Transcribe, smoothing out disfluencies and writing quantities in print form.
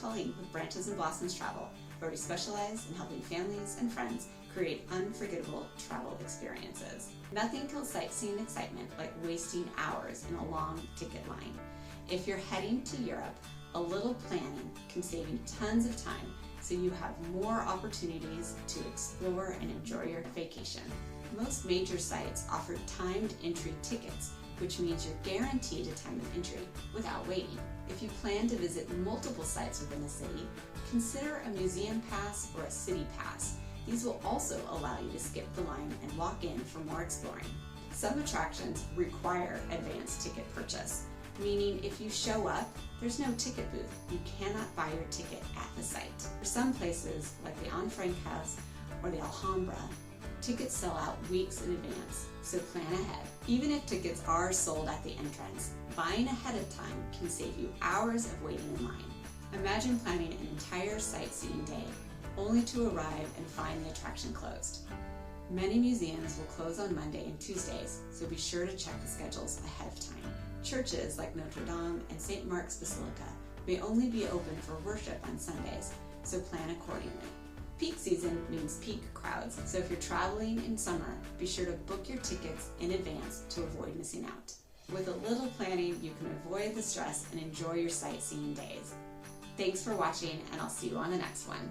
Colleen with Branches and Blossoms Travel, where we specialize in helping families and friends create unforgettable travel experiences. Nothing kills sightseeing excitement like wasting hours in a long ticket line. If you're heading to Europe, a little planning can save you tons of time so you have more opportunities to explore and enjoy your vacation. Most major sites offer timed entry tickets, which means you're guaranteed a time of entry without waiting. If you plan to visit multiple sites within a city, consider a museum pass or a city pass. These will also allow you to skip the line and walk in for more exploring. Some attractions require advanced ticket purchase, meaning if you show up, there's no ticket booth. You cannot buy your ticket at the site. For some places, like the Anne Frank House or the Alhambra, tickets sell out weeks in advance, so plan ahead. Even if tickets are sold at the entrance, buying ahead of time can save you hours of waiting in line. Imagine planning an entire sightseeing day only to arrive and find the attraction closed. Many museums will close on Monday and Tuesdays, so be sure to check the schedules ahead of time. Churches like Notre Dame and St. Mark's Basilica may only be open for worship on Sundays, so plan accordingly. Peak season means peak crowds, so if you're traveling in summer, be sure to book your tickets in advance to avoid missing out. With a little planning, you can avoid the stress and enjoy your sightseeing days. Thanks for watching, and I'll see you on the next one.